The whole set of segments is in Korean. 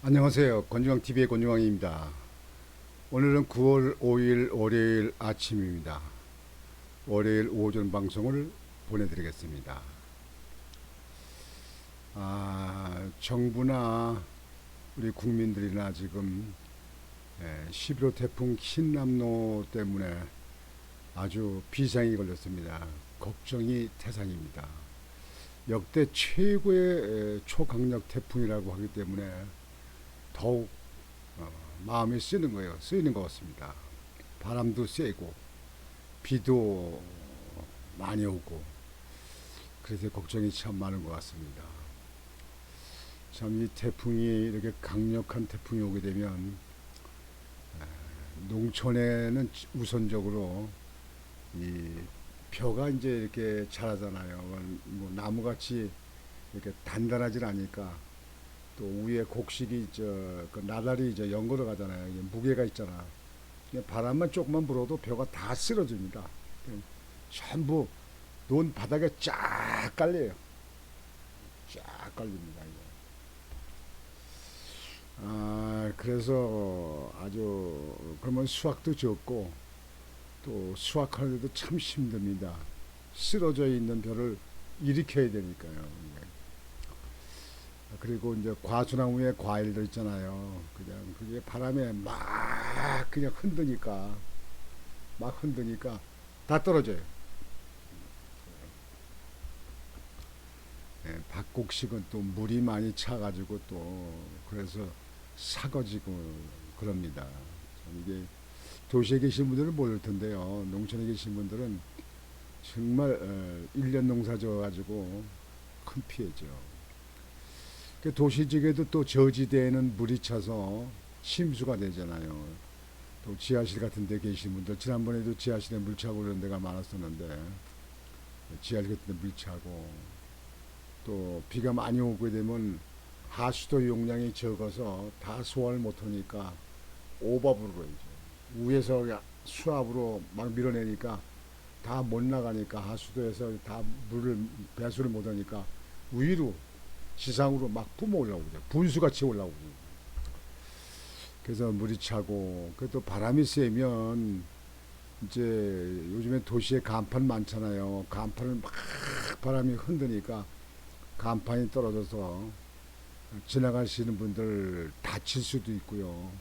안녕하세요. 권중왕TV의 권중왕입니다. 오늘은 9월 5일 월요일 아침입니다. 월요일 오전 방송을 보내드리겠습니다. 정부나 우리 국민들이나 지금 11호 태풍 흰남노 때문에 아주 비상이 걸렸습니다. 걱정이 태산입니다. 역대 최고의 초강력 태풍이라고 하기 때문에 더욱 마음이 쓰이는 것 같습니다. 바람도 세고 비도 많이 오고 그래서 걱정이 참 많은 것 같습니다. 참 이 태풍이 이렇게 강력한 태풍이 오게 되면 농촌에는 우선적으로 이 벼가 이제 이렇게 자라잖아요. 뭐 나무같이 이렇게 단단하진 않으니까 또 위에 곡식이 그 나달이 연걸어 가잖아요. 무게가 있잖아. 바람만 조금만 불어도 벼가 다 쓰러집니다. 전부 논 바닥에 쫙 깔려요. 쫙 깔립니다. 그래서 아주 그러면 수확도 적고 또 수확하는데도 참 힘듭니다. 쓰러져 있는 벼를 일으켜야 되니까요. 그리고 이제 과수나무에 과일들 있잖아요. 그냥 그게 바람에 막 그냥 흔드니까 다 떨어져요. 박곡식은 또 물이 많이 차가지고 또 그래서 사거지고 그럽니다. 이게 도시에 계신 분들은 모를 텐데요. 농촌에 계신 분들은 정말 1년 농사 져가지고 큰 피해죠. 도시 지역에도 또 저지대에는 물이 차서 침수가 되잖아요. 또 지하실 같은 데 계신 분들, 지난번에도 지하실에 물 차고 그런 데가 많았었는데, 지하실 같은 데 물 차고, 또 비가 많이 오게 되면 하수도 용량이 적어서 다 소화를 못하니까 오버브로 이제 위에서 수압으로 막 밀어내니까 다 못 나가니까 하수도에서 다 물을 배수를 못하니까 위로 지상으로 막 뿜어 올라오죠. 분수같이 올라오죠. 그래서 물이 차고, 그또 바람이 세면 이제 요즘에 도시에 간판 많잖아요. 간판을 막 바람이 흔드니까 간판이 떨어져서 지나가시는 분들 다칠 수도 있고요.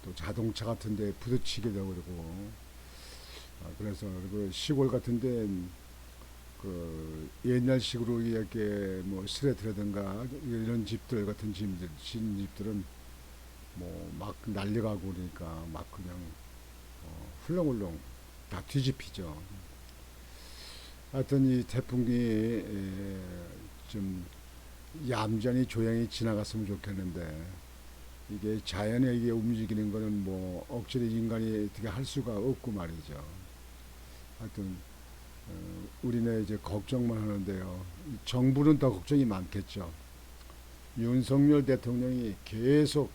또 자동차 같은데 부딪히게 되고 그러고. 그래서 그 시골 같은데 그 옛날식으로 이렇게 뭐 스레트라든가 이런 집들 같은 집들은 뭐 막 날려가고 그러니까 막 그냥 훌렁훌렁 다 뒤집히죠. 하여튼 이 태풍이 좀 얌전히 조용히 지나갔으면 좋겠는데 이게 자연에 이게 움직이는 거는 뭐 억지로 인간이 어떻게 할 수가 없고 말이죠. 하여튼 우리는 이제 걱정만 하는데요. 정부는 더 걱정이 많겠죠. 윤석열 대통령이 계속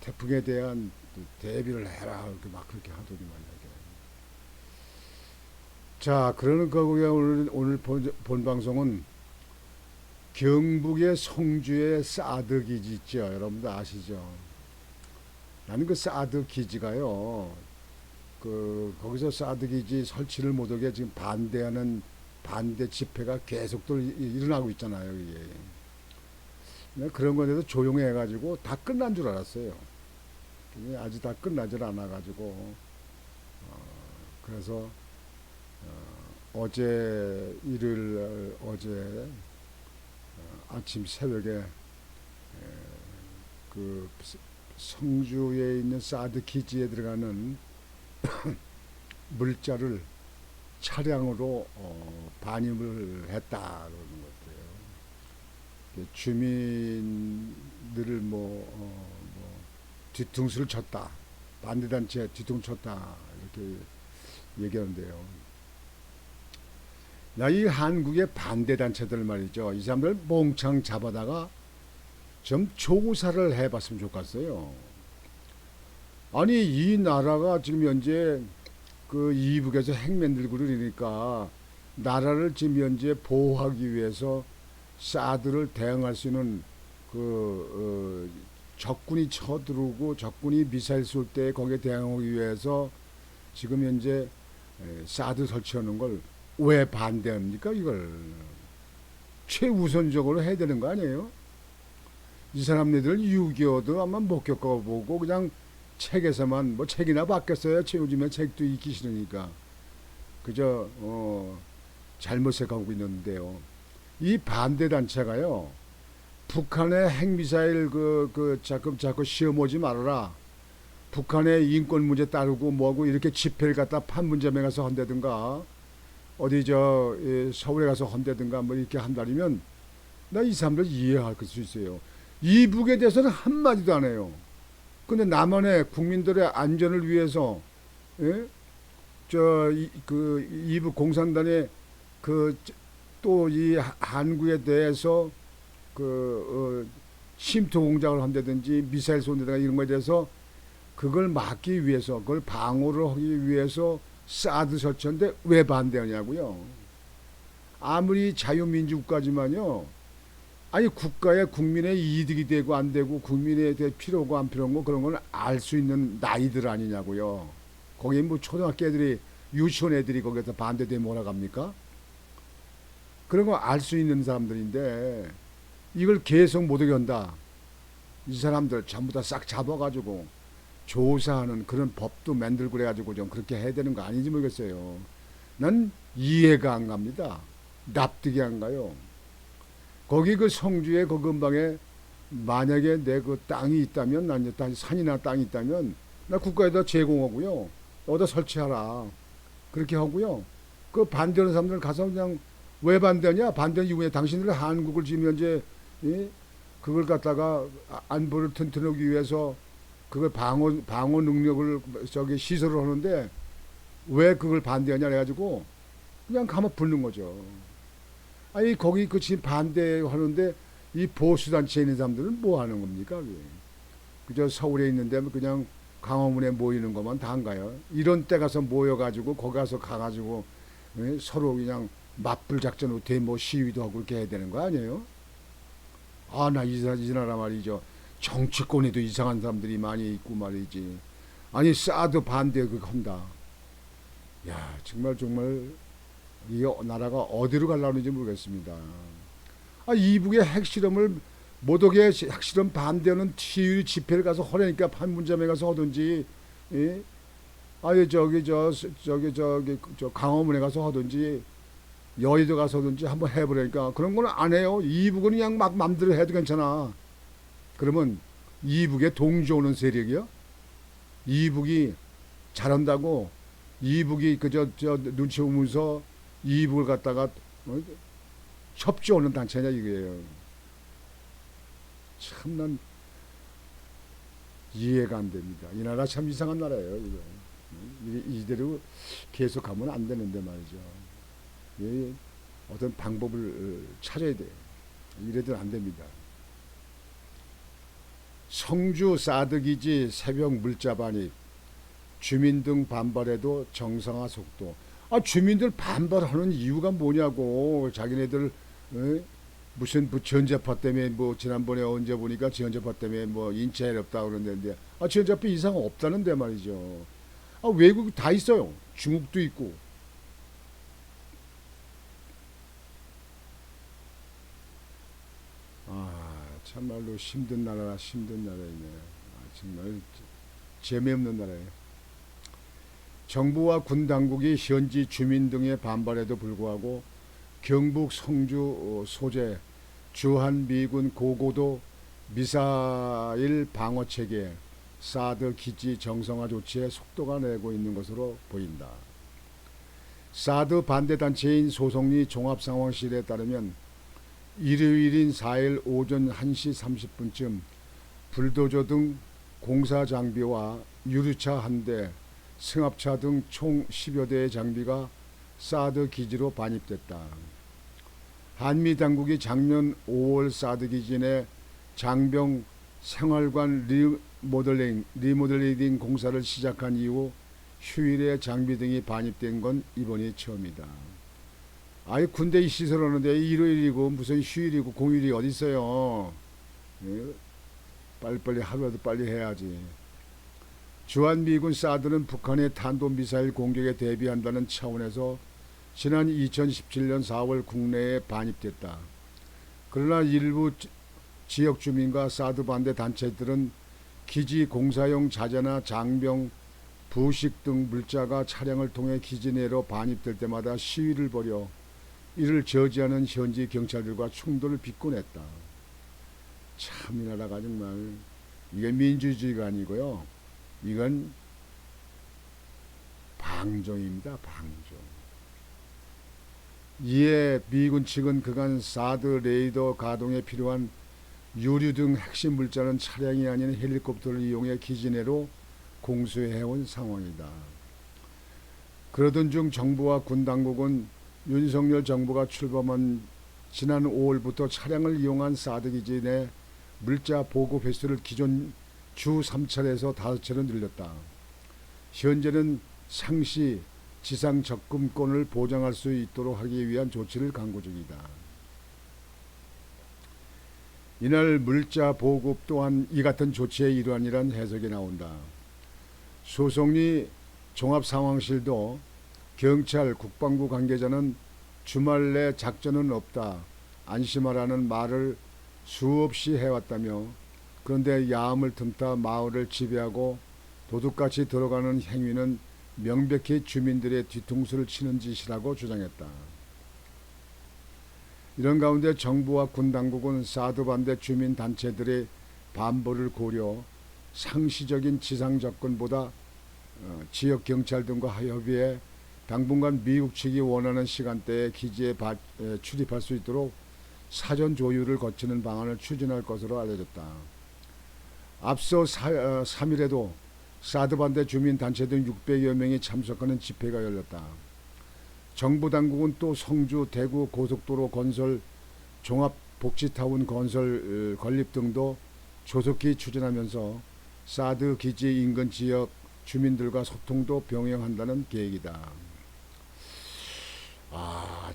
태풍에 대한 대비를 해라 이렇게 막 그렇게 하더니 말이야. 자, 그러는 거고요. 오늘 본 방송은 경북의 성주의 사드 기지 있죠. 여러분들 아시죠? 나는 그 사드 기지가요. 그 거기서 사드 기지 설치를 못하게 지금 반대하는 반대 집회가 계속 또 일어나고 있잖아요. 이게. 그런 거에 대해서 조용히 해가지고 다 끝난 줄 알았어요. 아직 다 끝나질 않아가지고 그래서 어제 일요일 어제 아침 새벽에 그 성주에 있는 사드 기지에 들어가는 물자를 차량으로 반입을 했다 그러는 것 같아요. 주민들을 뭐 뒤통수를 쳤다, 반대단체 뒤통수 쳤다 이렇게 얘기하는데요. 이 한국의 반대단체들 말이죠. 이 사람들 몽창 잡아다가 좀 조사를 해봤으면 좋겠어요. 아니 이 나라가 지금 현재 그 이북에서 핵 만들고 그러니까 나라를 지금 현재 보호하기 위해서 사드를 대응할 수 있는 적군이 쳐들어오고 적군이 미사일 쏠 때 거기에 대응하기 위해서 지금 현재 사드 설치하는 걸 왜 반대합니까? 이걸 최우선적으로 해야 되는 거 아니에요? 이 사람네들 6.25도 아마 못 겪어보고 그냥 책에서만 뭐 책이나 바뀌었어요. 요즘에 책도 읽기 싫으니까 그저 잘못 생각하고 있는데요. 이 반대 단체가요. 북한의 핵미사일 자꾸 시험 오지 말아라. 북한의 인권 문제 따르고 뭐하고 이렇게 집회를 갖다 판문점에 가서 한다든가 어디 서울에 가서 한다든가 뭐 이렇게 한다면 나 이 사람들 이해할 수 있어요. 이북에 대해서는 한마디도 안 해요. 근데 남한의 국민들의 안전을 위해서 예? 이북 공산당의 또 이 한국에 대해서 침투 공작을 한다든지 미사일 쏜다든가 이런 거에 대해서 그걸 막기 위해서 그걸 방어를 하기 위해서 사드 설치한데 왜 반대하냐고요. 아무리 자유민주국가지만요. 아니 국가의 국민의 이득이 되고 안 되고 국민에 대해 필요고 안 필요한 거 그런 건 알 수 있는 나이들 아니냐고요. 거기 뭐 초등학교 애들이 유치원 애들이 거기서 반대되면 뭐라 합니까? 그런 거 알 수 있는 사람들인데 이걸 계속 못하게 한다. 이 사람들 전부 다 싹 잡아가지고 조사하는 그런 법도 만들고 그래가지고 좀 그렇게 해야 되는 거 아닌지 모르겠어요. 난 이해가 안 갑니다. 납득이 안 가요. 거기 성주에 근방에 만약에 내 땅이 있다면 난 산이나 땅이 있다면 나 국가에다 제공하고요. 어디다 설치하라. 그렇게 하고요. 반대하는 사람들 가서 그냥 왜 반대하냐? 반대는 이유에 당신들 한국을 지금 현재 그걸 갖다가 안보를 튼튼하기 위해서 그걸 방어 능력을 시설을 하는데 왜 그걸 반대하냐 그래가지고 그냥 가만 붙는 거죠. 아니 거기 지금 반대하는데 이 보수 단체에 있는 사람들은 뭐 하는 겁니까? 그저 서울에 있는데 그냥 강화문에 모이는 것만 다 한가요? 이런 때 가서 모여가지고 거기 가가지고 서로 그냥 맞불 작전으로 데모 시위도 하고 그렇게 해야 되는 거 아니에요? 아, 나 이 나라 말이죠. 정치권에도 이상한 사람들이 많이 있고 말이지. 아니 사드 반대 그거 한다. 야 정말 이 나라가 어디로 가려는지 모르겠습니다. 아, 이북의 핵실험을 못하게 핵실험 반대하는 시위 집회를 가서 하려니까 판문점에 가서 하든지, 예? 아예 강화문에 가서 하든지 여의도 가서 하든지 한번 해보려니까 그런 건 안 해요. 이북은 그냥 막 맘대로 해도 괜찮아. 그러면 이북에 동조 오는 세력이요? 이북이 잘한다고 이북이 눈치 보면서 이북을 갖다가 협조하는 단체냐 이거예요. 참 난 이해가 안 됩니다. 이 나라 참 이상한 나라예요. 이대로 계속 가면 안 되는데 말이죠. 어떤 방법을 찾아야 돼요. 이래도 안 됩니다. 성주 사드기지 새벽 물자 반입 주민 등 반발에도 정상화 속도. 아 주민들 반발하는 이유가 뭐냐고. 자기네들 무슨 전자파 때문에 뭐 지난번에 언제 보니까 전자파 때문에 뭐 인체해 없다 그러는데 전자파 이상 없다는데 말이죠. 외국 다 있어요. 중국도 있고. 참말로 힘든 나라라 힘든 나라이네. 정말 재미없는 나라예요. 정부와 군 당국이 현지 주민 등의 반발에도 불구하고 경북 성주 소재 주한미군 고고도 미사일 방어 체계 사드 기지 정상화 조치에 속도가 내고 있는 것으로 보인다. 사드 반대 단체인 소송리 종합상황실에 따르면 일요일인 4일 오전 1시 30분쯤 불도저 등 공사 장비와 유류차 한 대, 승합차 등 총 10여 대의 장비가 사드 기지로 반입됐다. 한미 당국이 작년 5월 사드 기지 내 장병 생활관 리모델링 공사를 시작한 이후 휴일에 장비 등이 반입된 건 이번이 처음이다. 아예 군대 시설하는데 일요일이고 무슨 휴일이고 공휴일이 어디 있어요? 예, 빨리빨리 하루라도 빨리 해야지. 주한미군 사드는 북한의 탄도미사일 공격에 대비한다는 차원에서 지난 2017년 4월 국내에 반입됐다. 그러나 일부 지역 주민과 사드 반대 단체들은 기지 공사용 자재나 장병, 부식 등 물자가 차량을 통해 기지 내로 반입될 때마다 시위를 벌여 이를 저지하는 현지 경찰들과 충돌을 빚곤 했다. 참 이 나라가 정말 이게 민주주의가 아니고요. 이건 방종입니다. 방종. 이에 미군 측은 그간 사드 레이더 가동에 필요한 유류 등 핵심 물자는 차량이 아닌 헬리콥터를 이용해 기지 내로 공수해온 상황이다. 그러던 중 정부와 군 당국은 윤석열 정부가 출범한 지난 5월부터 차량을 이용한 사드 기지 내 물자 보급 횟수를 기존 주 3차례에서 5차례로 늘렸다. 현재는 상시 지상 접근권을 보장할 수 있도록 하기 위한 조치를 강구 중이다. 이날 물자 보급 또한 이 같은 조치의 일환이란 해석이 나온다. 소송리 종합상황실도 경찰, 국방부 관계자는 주말 내 작전은 없다, 안심하라는 말을 수없이 해왔다며, 그런데 야음을 틈타 마을을 지배하고 도둑같이 들어가는 행위는 명백히 주민들의 뒤통수를 치는 짓이라고 주장했다. 이런 가운데 정부와 군 당국은 사드 반대 주민 단체들의 반발을 고려 상시적인 지상 접근보다 지역 경찰 등과 협의해 당분간 미국 측이 원하는 시간대에 기지에 출입할 수 있도록 사전 조율을 거치는 방안을 추진할 것으로 알려졌다. 앞서 3일에도 사드 반대 주민 단체 등 600여 명이 참석하는 집회가 열렸다. 정부 당국은 또 성주, 대구 고속도로 건설, 종합복지타운 건설 건립 등도 조속히 추진하면서 사드 기지 인근 지역 주민들과 소통도 병행한다는 계획이다.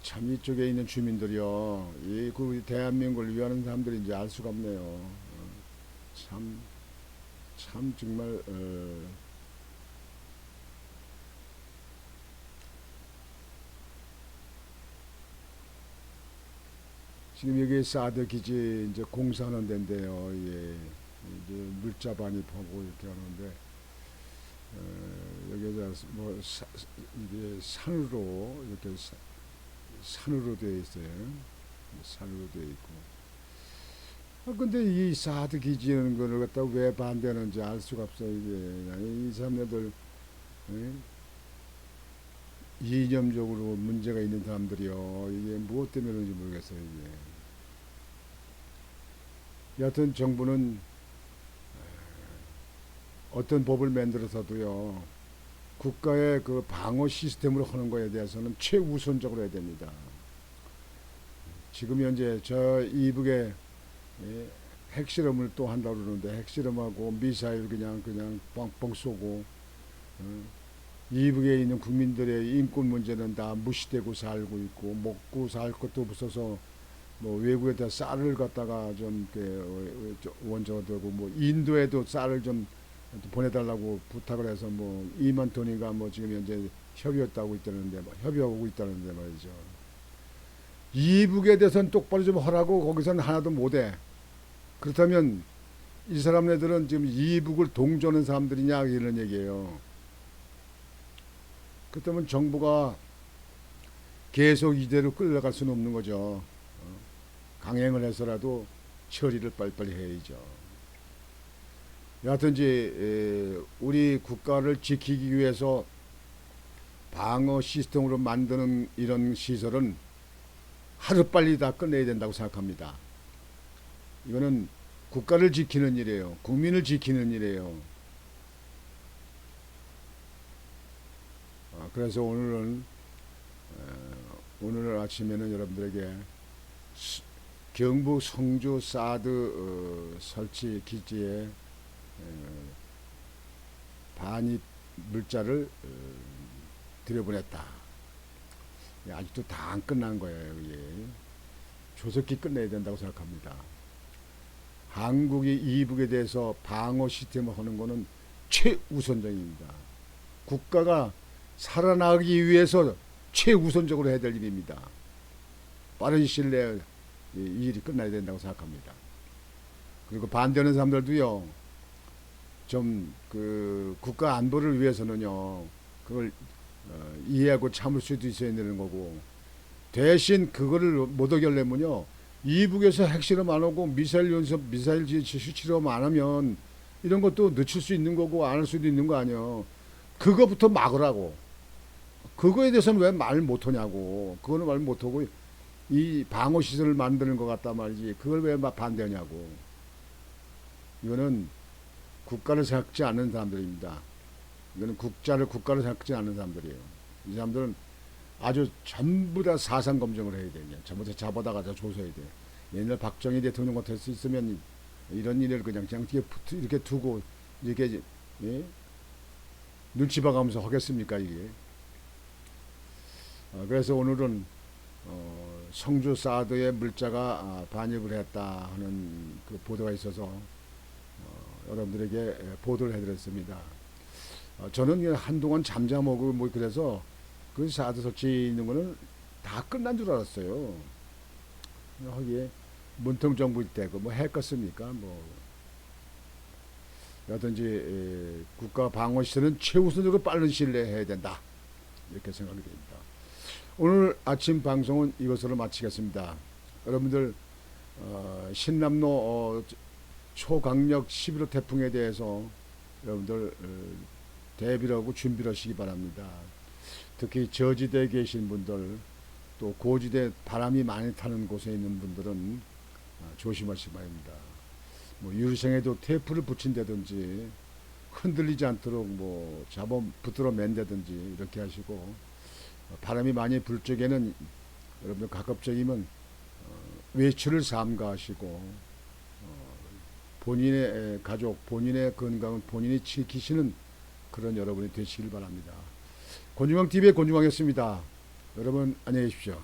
참 이쪽에 있는 주민들이요, 그 대한민국을 위하는 사람들인지 알 수가 없네요. 참 정말 지금 여기 사드 기지 이제 공사하는 데인데요. 예, 이제 물자 반입하고 이렇게 하는데 여기가 뭐 이게 산으로 이렇게 산으로 되어 있어요. 산으로 되어 있고. 근데 이 사드 기지라는 거를 갖다 왜 반대하는지 알 수가 없어요. 이게 이 사람들 이념적으로 문제가 있는 사람들이요. 이게 무엇 때문에 그런지 모르겠어요. 이게. 여하튼 정부는 어떤 법을 만들어서도요, 국가의 그 방어 시스템으로 하는 거에 대해서는 최우선적으로 해야 됩니다. 지금 현재 저 이북에 핵실험을 또 한다고 그러는데, 핵실험하고 미사일 그냥 뻥뻥 쏘고, 이북에 있는 국민들의 인권 문제는 다 무시되고 살고 있고, 먹고 살 것도 없어서 뭐 외국에다 쌀을 갖다가 좀 원조가 되고, 뭐 인도에도 쌀을 좀 보내달라고 부탁을 해서 뭐 2만 톤인가 뭐 지금 현재 협의했다고 있다는데, 협의하고 있다는데 말이죠. 이북에 대해서는 똑바로 좀 하라고 거기서는 하나도 못해. 그렇다면 이 사람네들은 지금 이북을 동조하는 사람들이냐 이런 얘기예요. 그렇다면 정부가 계속 이대로 끌려갈 수는 없는 거죠. 강행을 해서라도 처리를 빨리빨리 해야죠. 여하튼 이제 우리 국가를 지키기 위해서 방어 시스템으로 만드는 이런 시설은 하루빨리 다 끝내야 된다고 생각합니다. 이거는 국가를 지키는 일이에요. 국민을 지키는 일이에요. 그래서 오늘 아침에는 여러분들에게 경북 성주 사드 설치 기지에 반입 물자를 들여보냈다. 아직도 다 안 끝난 거예요. 예. 조속히 끝내야 된다고 생각합니다. 한국이 이북에 대해서 방어 시스템을 하는 것은 최우선적입니다. 국가가 살아나가기 위해서 최우선적으로 해야 될 일입니다. 빠른 시일 내에 이 일이 끝나야 된다고 생각합니다. 그리고 반대하는 사람들도요, 좀 그 국가 안보를 위해서는요, 그걸 이해하고 참을 수도 있어야 되는 거고, 대신 그거를 못 어결려면요, 이북에서 핵실험 안 하고 미사일 연습, 미사일 실험 안 하면 이런 것도 늦출 수 있는 거고 안 할 수도 있는 거 아니에요. 그거부터 막으라고. 그거에 대해서는 왜 말 못하냐고. 그거는 말 못하고 이 방어 시설을 만드는 것 같단 말이지. 그걸 왜 막 반대하냐고. 이거는 국가를 생각지 않는 사람들입니다. 이거는 국가를 생각지 않는 사람들이에요. 이 사람들은 아주 전부 다 사상 검증을 해야 돼. 전부 다 잡아다가 조사해야 돼. 옛날 박정희 대통령 같을 수 있으면 이런 일을 그냥 이렇게 두고 이렇게 예? 눈치 봐가면서 하겠습니까 이게? 그래서 오늘은 성주 사드의 물자가 반입을 했다 하는 그 보도가 있어서 여러분들에게 보도를 해드렸습니다. 저는 한동안 잠잠하고 뭐 그래서 그 사드 설치 있는 거는 다 끝난 줄 알았어요. 거기에 문통 정부 때 그 뭐 했겠습니까? 뭐 여든지 국가 방어 시설은 최우선적으로 빠른 시일 내에 해야 된다. 이렇게 생각이 됩니다. 오늘 아침 방송은 이것으로 마치겠습니다. 여러분들 신남로 초강력 11호 태풍에 대해서 여러분들 대비를 하고 준비를 하시기 바랍니다. 특히 저지대에 계신 분들 또 고지대 바람이 많이 타는 곳에 있는 분들은 조심하시기 바랍니다. 뭐 유리창에도 테이프를 붙인다든지 흔들리지 않도록 뭐 잡아 붙들어 맨다든지 이렇게 하시고 바람이 많이 불 적에는 여러분들 가급적이면 외출을 삼가하시고 본인의 가족, 본인의 건강은 본인이 지키시는 그런 여러분이 되시길 바랍니다. 권중광TV의 권중광이었습니다. 여러분 안녕히 계십시오.